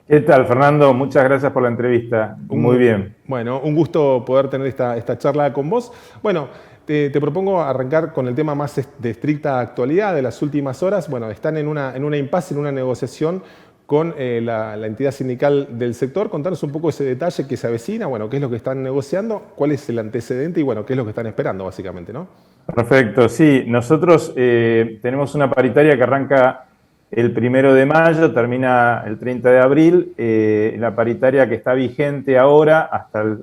¿Qué tal, Fernando? Muchas gracias por la entrevista. Muy bien. Bueno, un gusto poder tener esta charla con vos. Bueno, te propongo arrancar con el tema más de estricta actualidad de las últimas horas. Bueno, están en una impasse, en una negociación con la entidad sindical del sector. Contanos un poco ese detalle que se avecina, bueno, qué es lo que están negociando, cuál es el antecedente y bueno, qué es lo que están esperando básicamente, ¿no? Perfecto. Sí, nosotros tenemos una paritaria que arranca el 1 de mayo, termina el 30 de abril. La paritaria que está vigente ahora,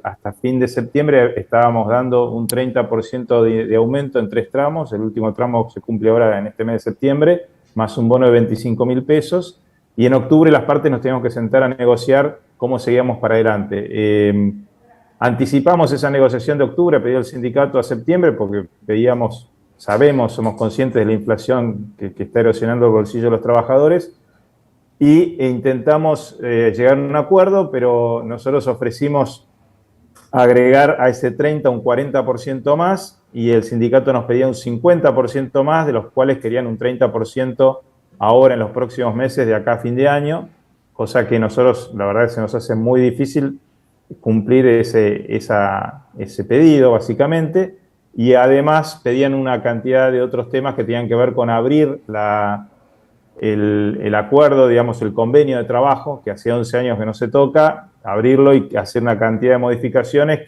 hasta fin de septiembre, estábamos dando un 30% de aumento en 3 tramos. El último tramo se cumple ahora en este mes de septiembre, más un bono de 25.000 pesos. Y en octubre las partes nos teníamos que sentar a negociar cómo seguíamos para adelante. Anticipamos esa negociación de octubre, pedido el sindicato a septiembre, porque pedíamos, sabemos, somos conscientes de la inflación que está erosionando el bolsillo de los trabajadores, e intentamos llegar a un acuerdo, pero nosotros ofrecimos agregar a ese 30 un 40% más, y el sindicato nos pedía un 50% más, de los cuales querían un 30% ahora en los próximos meses de acá a fin de año, cosa que nosotros, la verdad, se nos hace muy difícil cumplir ese pedido, básicamente, y además pedían una cantidad de otros temas que tenían que ver con abrir el acuerdo, digamos, el convenio de trabajo, que hace 11 años que no se toca, abrirlo y hacer una cantidad de modificaciones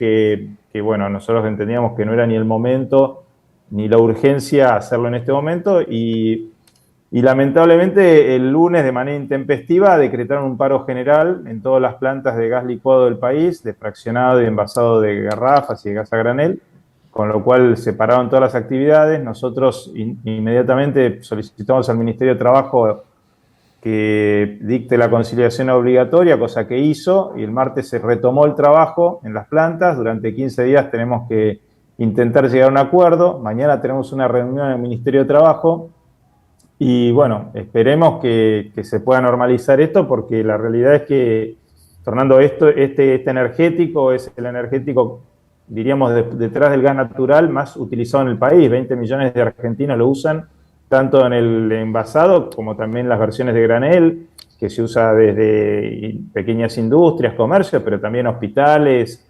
bueno, nosotros entendíamos que no era ni el momento ni la urgencia hacerlo en este momento, y lamentablemente el lunes, de manera intempestiva, decretaron un paro general en todas las plantas de gas licuado del país, de fraccionado y envasado de garrafas y de gas a granel, con lo cual se pararon todas las actividades. Nosotros inmediatamente solicitamos al Ministerio de Trabajo que dicte la conciliación obligatoria, cosa que hizo, y el martes se retomó el trabajo en las plantas. Durante 15 días tenemos que intentar llegar a un acuerdo. Mañana tenemos una reunión en el Ministerio de Trabajo y bueno, esperemos que se pueda normalizar esto, porque la realidad es que, Fernando, este energético es el energético, diríamos, detrás del gas natural más utilizado en el país. 20 millones de argentinos lo usan, tanto en el envasado como también las versiones de granel, que se usa desde pequeñas industrias, comercios, pero también hospitales,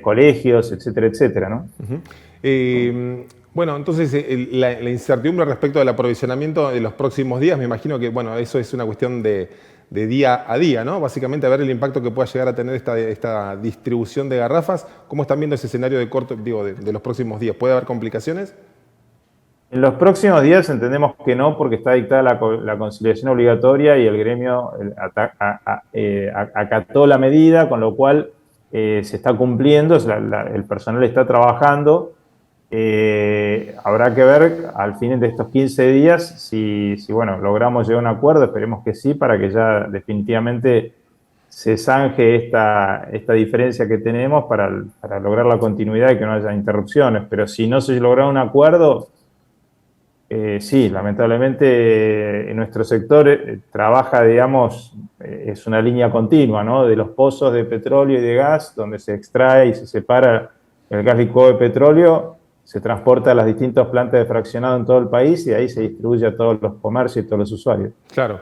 colegios, etcétera, etcétera, ¿no? Ujú. Bueno, entonces la incertidumbre respecto del aprovisionamiento de los próximos días, me imagino que, bueno, eso es una cuestión de día a día, ¿no? Básicamente a ver el impacto que pueda llegar a tener esta distribución de garrafas. ¿Cómo están viendo ese escenario de corto, digo, de los próximos días? ¿Puede haber complicaciones? En los próximos días entendemos que no, porque está dictada la conciliación obligatoria y el gremio acató la medida, con lo cual se está cumpliendo, el personal está trabajando. Habrá que ver al fin de estos 15 días si bueno, logramos llegar a un acuerdo. Esperemos que sí, para que ya definitivamente se zanje esta diferencia que tenemos para lograr la continuidad y que no haya interrupciones. Pero si no se logra un acuerdo, sí, lamentablemente en nuestro sector trabaja, digamos, es una línea continua, ¿no? De los pozos de petróleo y de gas, donde se extrae y se separa el gas licuado de petróleo, se transporta a las distintas plantas de fraccionado en todo el país, y ahí se distribuye a todos los comercios y todos los usuarios. Claro.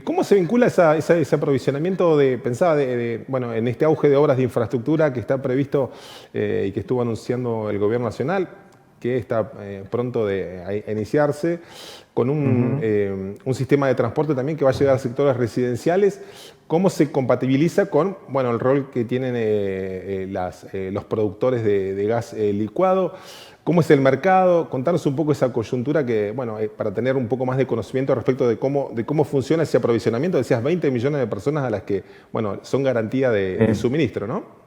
¿Cómo se vincula ese aprovisionamiento bueno, en este auge de obras de infraestructura que está previsto y que estuvo anunciando el gobierno nacional, que está pronto a iniciarse, con un sistema de transporte también que va a llegar a sectores residenciales? ¿Cómo se compatibiliza con, bueno, el rol que tienen los productores de gas licuado? ¿Cómo es el mercado? Contanos un poco esa coyuntura que, bueno, para tener un poco más de conocimiento respecto de cómo funciona ese aprovisionamiento. Decías 20 millones de personas a las que, bueno, son garantía de suministro, ¿no?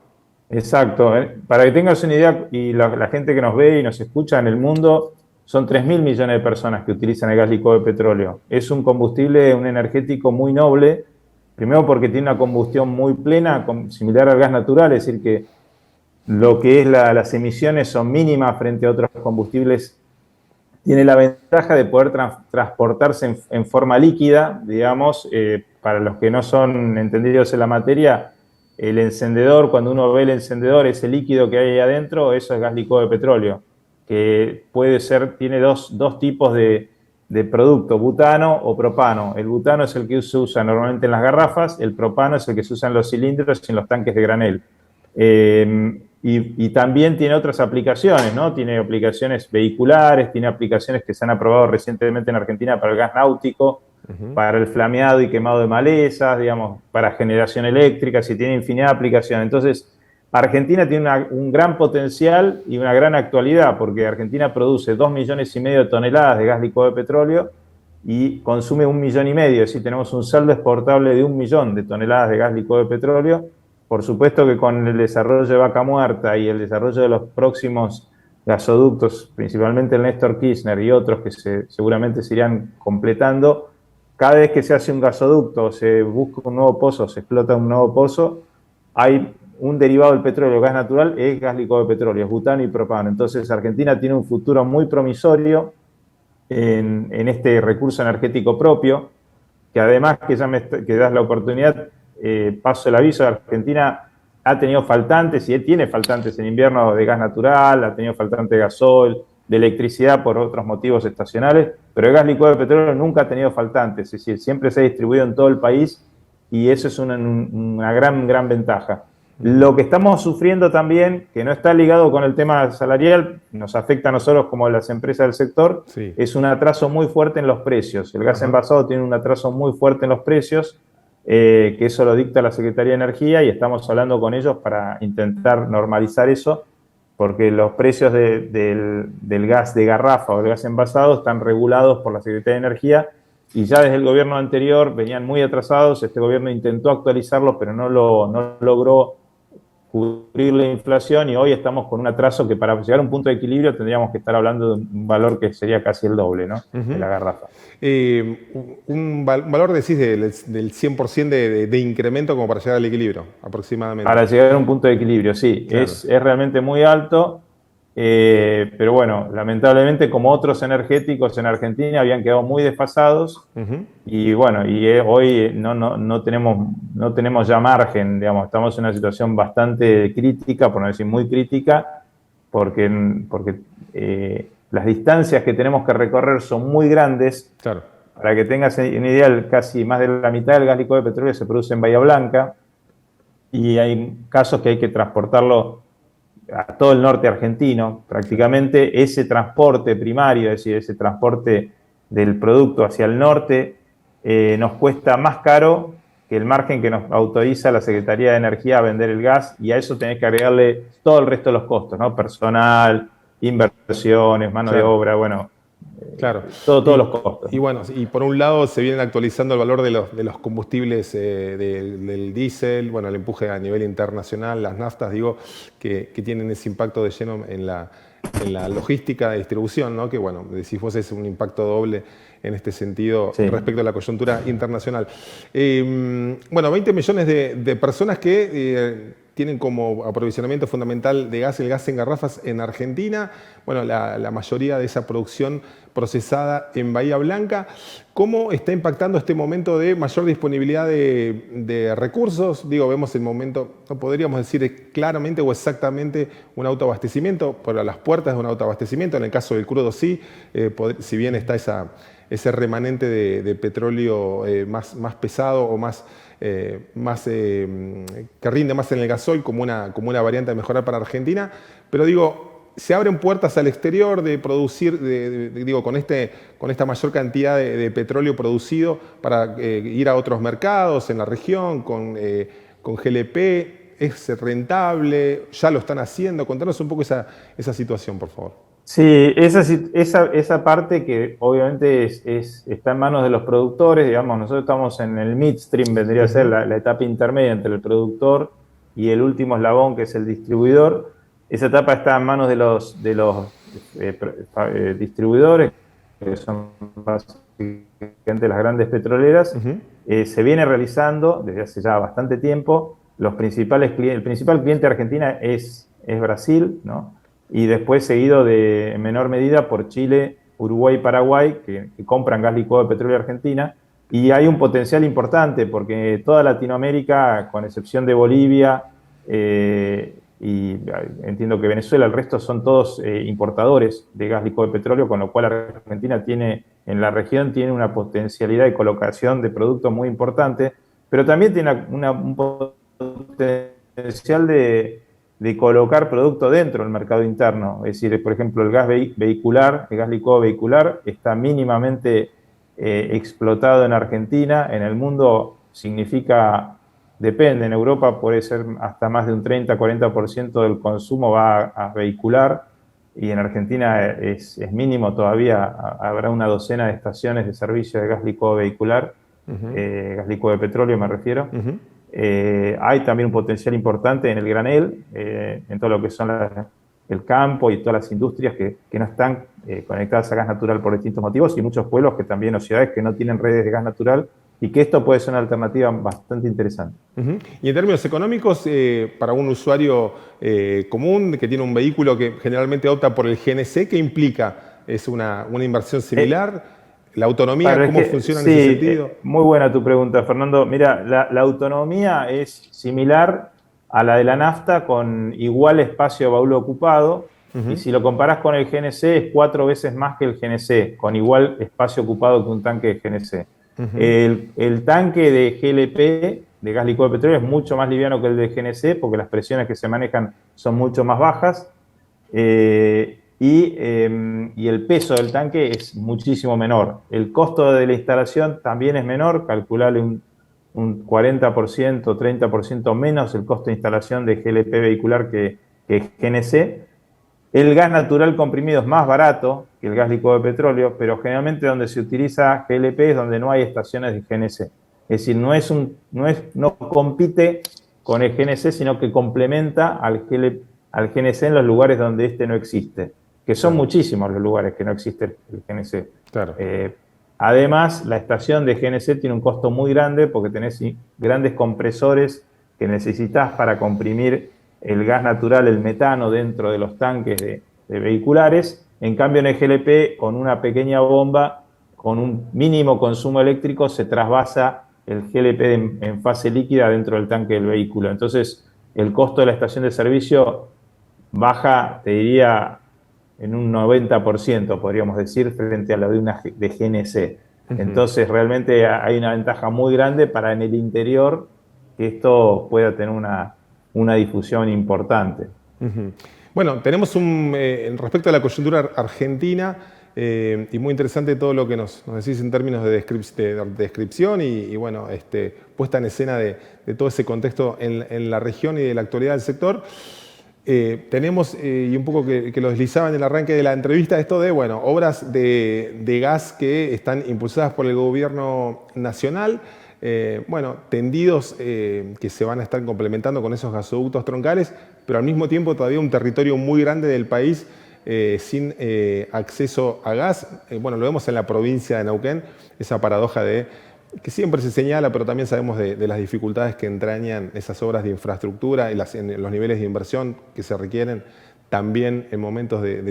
Exacto. Para que tengas una idea, y la gente que nos ve y nos escucha en el mundo, son 3.000 millones de personas que utilizan el gas licuado de petróleo. Es un combustible, un energético muy noble, primero porque tiene una combustión muy plena, similar al gas natural, es decir, que lo que es las emisiones son mínimas frente a otros combustibles. Tiene la ventaja de poder transportarse en forma líquida, digamos. Para los que no son entendidos en la materia, el encendedor, cuando uno ve el encendedor, ese líquido que hay ahí adentro, eso es gas licuado de petróleo, que puede ser, tiene dos tipos de producto, butano o propano. El butano es el que se usa normalmente en las garrafas, el propano es el que se usa en los cilindros y en los tanques de granel. Y también tiene otras aplicaciones, ¿no? Tiene aplicaciones vehiculares, tiene aplicaciones que se han aprobado recientemente en Argentina para el gas náutico, para el flameado y quemado de malezas, digamos, para generación eléctrica, si tiene infinidad de aplicaciones. Entonces, Argentina tiene un gran potencial y una gran actualidad, porque Argentina produce 2,5 millones de toneladas de gas licuado de petróleo y consume 1,5 millones, es decir, tenemos un saldo exportable de 1 millón de toneladas de gas licuado de petróleo. Por supuesto que con el desarrollo de Vaca Muerta y el desarrollo de los próximos gasoductos, principalmente el Néstor Kirchner y otros que seguramente se irán completando, cada vez que se hace un gasoducto, se busca un nuevo pozo, se explota un nuevo pozo, hay un derivado del petróleo, gas natural, es gas licuado de petróleo, es butano y propano. Entonces Argentina tiene un futuro muy promisorio en este recurso energético propio, que además que das la oportunidad, paso el aviso, Argentina ha tenido faltantes y tiene faltantes en invierno de gas natural, ha tenido faltantes de gasoil, de electricidad por otros motivos estacionales, pero el gas licuado de petróleo nunca ha tenido faltantes, es decir, siempre se ha distribuido en todo el país y eso es una gran ventaja. Lo que estamos sufriendo también, que no está ligado con el tema salarial, nos afecta a nosotros como a las empresas del sector, sí, es un atraso muy fuerte en los precios. El gas envasado tiene un atraso muy fuerte en los precios, que eso lo dicta la Secretaría de Energía y estamos hablando con ellos para intentar normalizar eso, porque los precios del gas de garrafa o del gas envasado están regulados por la Secretaría de Energía y ya desde el gobierno anterior venían muy atrasados. Este gobierno intentó actualizarlos, pero no logró cubrir la inflación y hoy estamos con un atraso que para llegar a un punto de equilibrio tendríamos que estar hablando de un valor que sería casi el doble, ¿no? De la garrafa. Un valor, decís, del 100% de incremento como para llegar al equilibrio, aproximadamente. Para llegar a un punto de equilibrio, sí. Claro. Es realmente muy alto, pero bueno, lamentablemente como otros energéticos en Argentina habían quedado muy desfasados y bueno, hoy no tenemos ya margen, digamos, estamos en una situación bastante crítica, por no decir muy crítica, porque las distancias que tenemos que recorrer son muy grandes. Claro. Para que tengas una idea, casi más de la mitad del gas licuado de petróleo se produce en Bahía Blanca y hay casos que hay que transportarlo a todo el norte argentino. Prácticamente ese transporte primario, es decir, ese transporte del producto hacia el norte, nos cuesta más caro que el margen que nos autoriza la Secretaría de Energía a vender el gas, y a eso tenés que agregarle todo el resto de los costos, ¿no? Personal, inversiones, mano de obra, bueno, claro, todos los costos. Y bueno, y por un lado se vienen actualizando el valor de los combustibles, del diésel, bueno, el empuje a nivel internacional, las naftas, digo, que tienen ese impacto de lleno en la logística de distribución, ¿no? Que bueno, decís vos, es un impacto doble en este sentido, sí, respecto a la coyuntura internacional. Bueno, 20 millones de personas que tienen como aprovisionamiento fundamental de gas el gas en garrafas en Argentina. Bueno, la mayoría de esa producción procesada en Bahía Blanca. ¿Cómo está impactando este momento de mayor disponibilidad de recursos? Digo, vemos el momento, no podríamos decir claramente o exactamente un autoabastecimiento, pero a las puertas de un autoabastecimiento. En el caso del crudo sí, si bien está ese remanente de petróleo más pesado o que rinde más en el gasoil como una variante de mejorar para Argentina, pero digo, se abren puertas al exterior de producir, digo, con esta mayor cantidad de petróleo producido para ir a otros mercados en la región, con GLP, ¿es rentable? ¿Ya lo están haciendo? Contanos un poco esa situación, por favor. Sí, esa parte que obviamente está en manos de los productores, digamos, nosotros estamos en el midstream, vendría a ser la etapa intermedia entre el productor y el último eslabón, que es el distribuidor. Esa etapa está en manos de los distribuidores, que son básicamente las grandes petroleras. Se viene realizando desde hace ya bastante tiempo. El principal cliente de Argentina es Brasil, ¿no? Y después seguido en menor medida por Chile, Uruguay y Paraguay, que compran gas licuado de petróleo de Argentina. Y hay un potencial importante porque toda Latinoamérica, con excepción de Bolivia, entiendo que Venezuela, el resto son todos importadores de gas licuado de petróleo, con lo cual Argentina tiene, en la región tiene una potencialidad de colocación de productos muy importante, pero también tiene un potencial de colocar productos dentro del mercado interno. Es decir, por ejemplo, el gas vehicular, el gas licuado vehicular, está mínimamente explotado en Argentina. En el mundo significa, depende, en Europa puede ser hasta más de un 30-40% del consumo va a vehicular, y en Argentina es mínimo todavía. Habrá una docena de estaciones de servicio de gas licuado vehicular, gas licuado de petróleo me refiero. Hay también un potencial importante en el granel, en todo lo que son el campo y todas las industrias que no están conectadas a gas natural por distintos motivos, y muchos pueblos que también, o ciudades que no tienen redes de gas natural, y que esto puede ser una alternativa bastante interesante. Y en términos económicos, para un usuario común que tiene un vehículo que generalmente opta por el GNC, ¿qué implica? ¿Es una inversión similar? ¿La autonomía cómo funciona en ese sentido? Muy buena tu pregunta, Fernando. Mira, la autonomía es similar a la de la nafta, con igual espacio de baúl ocupado, y si lo comparás con el GNC es 4 veces más que el GNC, con igual espacio ocupado que un tanque de GNC. El tanque de GLP, de gas licuado de petróleo, es mucho más liviano que el de GNC, porque las presiones que se manejan son mucho más bajas, y el peso del tanque es muchísimo menor. El costo de la instalación también es menor, calculable un 40%, 30% menos el costo de instalación de GLP vehicular que GNC. El gas natural comprimido es más barato que el gas licuado de petróleo, pero generalmente donde se utiliza GLP es donde no hay estaciones de GNC. Es decir, no compite con el GNC, sino que complementa al GNC en los lugares donde este no existe, que son muchísimos los lugares que no existe el GNC. Claro. Además, la estación de GNC tiene un costo muy grande, porque tenés grandes compresores que necesitas para comprimir el gas natural, el metano, dentro de los tanques de vehiculares. En cambio, en el GLP, con una pequeña bomba, con un mínimo consumo eléctrico, se trasvasa el GLP en fase líquida dentro del tanque del vehículo. Entonces, el costo de la estación de servicio baja, te diría, en un 90%, podríamos decir, frente a la de una de GNC. Entonces, realmente hay una ventaja muy grande para en el interior que esto pueda tener una difusión importante. Bueno, tenemos respecto a la coyuntura argentina, y muy interesante todo lo que nos decís en términos de descripción y bueno, puesta en escena de todo ese contexto en la región y de la actualidad del sector. Tenemos, y un poco que lo deslizaba en el arranque de la entrevista, esto de, bueno, obras de gas que están impulsadas por el gobierno nacional, bueno, tendidos que se van a estar complementando con esos gasoductos troncales, pero al mismo tiempo todavía un territorio muy grande del país sin acceso a gas. Bueno, lo vemos en la provincia de Neuquén, esa paradoja que siempre se señala, pero también sabemos de las dificultades que entrañan esas obras de infraestructura y los niveles de inversión que se requieren también en momentos de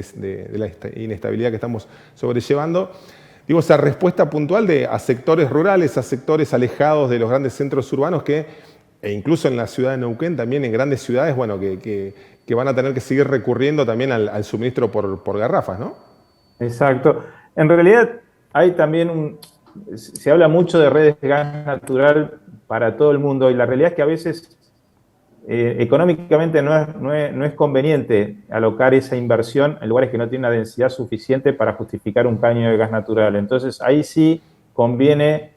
la inestabilidad que estamos sobrellevando. Digo, esa respuesta puntual a sectores rurales, a sectores alejados de los grandes centros urbanos e incluso en la ciudad de Neuquén, también en grandes ciudades, bueno, que van a tener que seguir recurriendo también al suministro por garrafas, ¿no? Exacto. En realidad hay también se habla mucho de redes de gas natural para todo el mundo, y la realidad es que a veces económicamente no es conveniente alocar esa inversión en lugares que no tienen una densidad suficiente para justificar un caño de gas natural. Entonces ahí sí conviene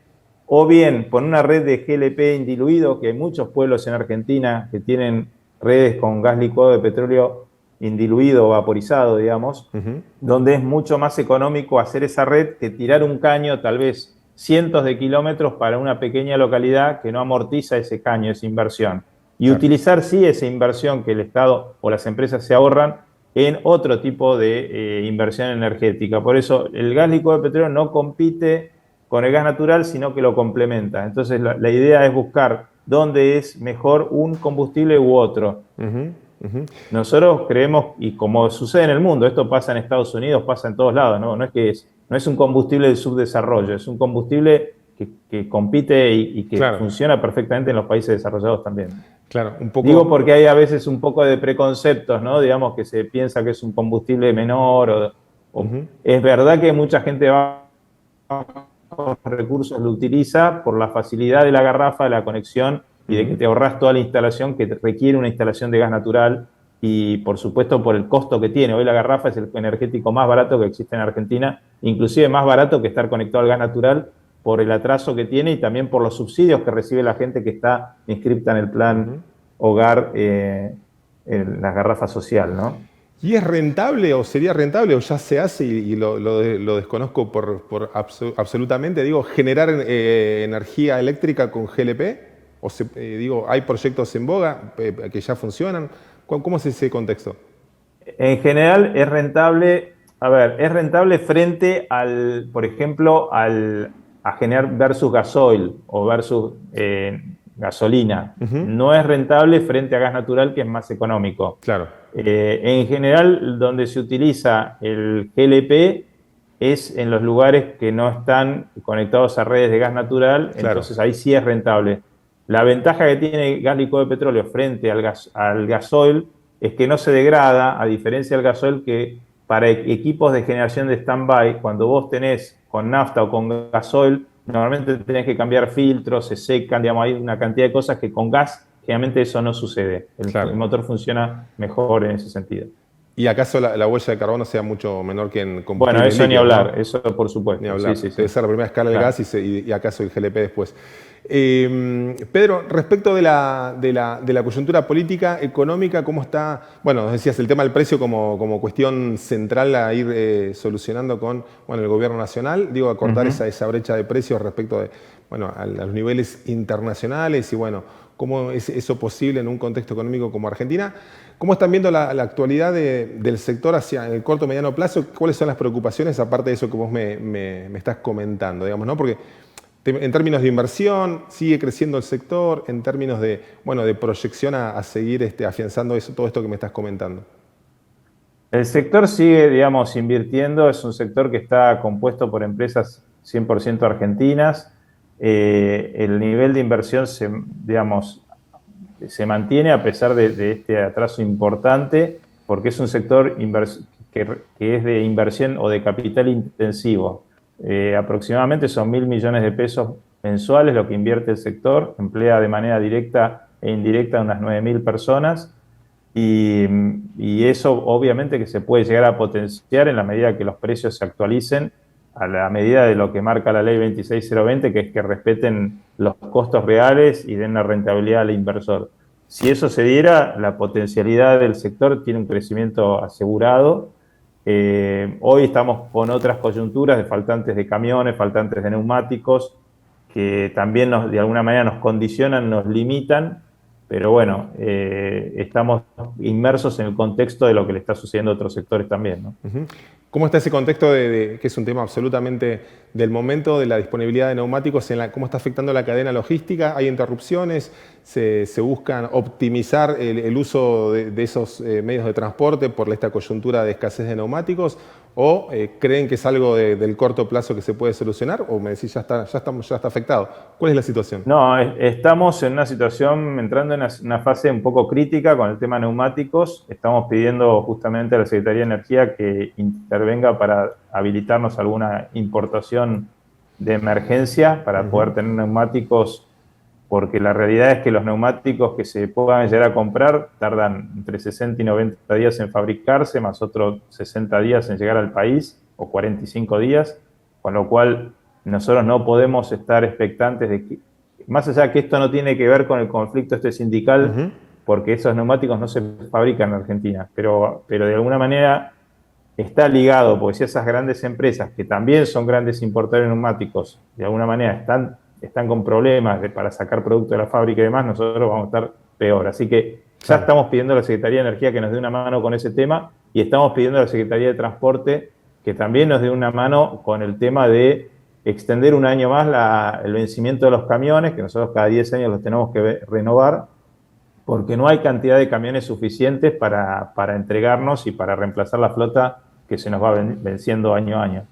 o bien poner una red de GLP indiluido, que hay muchos pueblos en Argentina que tienen redes con gas licuado de petróleo indiluido o vaporizado, digamos, donde es mucho más económico hacer esa red que tirar un caño tal vez cientos de kilómetros para una pequeña localidad que no amortiza ese caño, esa inversión. Y utilizar sí esa inversión que el Estado o las empresas se ahorran en otro tipo de inversión energética. Por eso el gas licuado de petróleo no compite con el gas natural, sino que lo complementa. Entonces la idea es buscar dónde es mejor un combustible u otro. Nosotros creemos, y como sucede en el mundo, esto pasa en Estados Unidos, pasa en todos lados, no es un combustible de subdesarrollo, es un combustible que compite y que Claro, funciona perfectamente en los países desarrollados también. claro, un poco. Digo porque hay a veces un poco de preconceptos, ¿no? Digamos que se piensa que es un combustible menor o Ujú, es verdad que mucha gente va los recursos lo utiliza por la facilidad de la garrafa, de la conexión y de que ujú. te ahorras toda la instalación que requiere una instalación de gas natural y por supuesto por el costo que tiene. Hoy la garrafa es el energético más barato que existe en Argentina, inclusive más barato que estar conectado al gas natural por el atraso que tiene y también por los subsidios que recibe la gente que está inscripta en el plan Ujú. hogar, en la garrafa social, ¿no? ¿Y es rentable o sería rentable o ya se hace y lo desconozco absolutamente? Digo, generar energía eléctrica con GLP. Digo, ¿hay proyectos en boga que ya funcionan? ¿Cómo es ese contexto? En general es rentable, a ver, es rentable frente al, por ejemplo, a generar versus gasoil o versus gasolina. Ujú. No es rentable frente a gas natural, que es más económico. Claro, En general, donde se utiliza el GLP es en los lugares que no están conectados a redes de gas natural, claro, entonces ahí sí es rentable. La ventaja que tiene el gas licuado de petróleo frente al gasoil es que no se degrada, a diferencia del gasoil que para equipos de generación de stand-by, cuando vos tenés con nafta o con gasoil, normalmente tenés que cambiar filtros, se secan, digamos, hay una cantidad de cosas que con gas generalmente eso no sucede. El claro. motor funciona mejor en ese sentido. ¿Y acaso la huella de carbono sea mucho menor que en Bueno, combustibles eso ni líquidos, no? hablar, eso por Ni supuesto, sí, hablar. sí, Debe sí, ser la primera escala del claro. gas y acaso el GLP después. Pedro, respecto de la coyuntura política, económica, ¿cómo está? Bueno, nos decías el tema del precio como cuestión central a ir solucionando con el gobierno nacional, digo, acortar Ujú. esa brecha de precios respecto de, a los niveles internacionales y bueno, cómo es eso posible en un contexto económico como Argentina. ¿Cómo están viendo la actualidad del sector hacia el corto y mediano plazo? ¿Cuáles son las preocupaciones, aparte de eso que vos me estás comentando? Digamos, ¿no? Porque en términos de inversión, sigue creciendo el sector, en términos de proyección a seguir afianzando todo esto que me estás comentando. El sector sigue, digamos, invirtiendo, es un sector que está compuesto por empresas 100% argentinas. El nivel de inversión digamos, se mantiene a pesar de este atraso importante, porque es un sector que es de inversión o de capital intensivo. Aproximadamente son 1.000 millones de pesos mensuales lo que invierte el sector, emplea de manera directa e indirecta a unas 9.000 personas y, y eso obviamente que se puede llegar a potenciar en la medida que los precios se actualicen a la medida de lo que marca la ley 26020, que es que respeten los costos reales y den una rentabilidad al inversor. Si eso se diera, la potencialidad del sector tiene un crecimiento asegurado. Hoy estamos con otras coyunturas de faltantes de camiones, faltantes de neumáticos, que también de alguna manera nos condicionan, nos limitan, pero bueno, estamos inmersos en el contexto de lo que le está sucediendo a otros sectores también, ¿no? Ujú. ¿Cómo está ese contexto que es un tema absolutamente del momento de la disponibilidad de neumáticos? ¿Cómo está afectando la cadena logística? ¿Hay interrupciones? ¿Se buscan optimizar el uso de esos medios de transporte por esta coyuntura de escasez de neumáticos? ¿O creen que es algo del corto plazo que se puede solucionar? ¿O me decís ya está afectado? ¿Cuál es la situación? No, estamos en una situación, entrando en una fase un poco crítica con el tema neumáticos. Estamos pidiendo justamente a la Secretaría de Energía que intervenga para habilitarnos alguna importación de emergencia para Ujú. poder tener neumáticos, porque la realidad es que los neumáticos que se puedan llegar a comprar tardan entre 60 y 90 días en fabricarse, más otros 60 días en llegar al país, o 45 días, con lo cual nosotros no podemos estar expectantes de que, más allá de que esto no tiene que ver con el conflicto sindical, Ujú. porque esos neumáticos no se fabrican en Argentina, pero de alguna manera está ligado, porque si esas grandes empresas, que también son grandes importadores de neumáticos, de alguna manera están con problemas para sacar producto de la fábrica y demás, nosotros vamos a estar peor. Así que ya Claro. estamos pidiendo a la Secretaría de Energía que nos dé una mano con ese tema y estamos pidiendo a la Secretaría de Transporte que también nos dé una mano con el tema de extender un año más el vencimiento de los camiones, que nosotros cada 10 años los tenemos que renovar, porque no hay cantidad de camiones suficientes para entregarnos y para reemplazar la flota que se nos va venciendo año a año.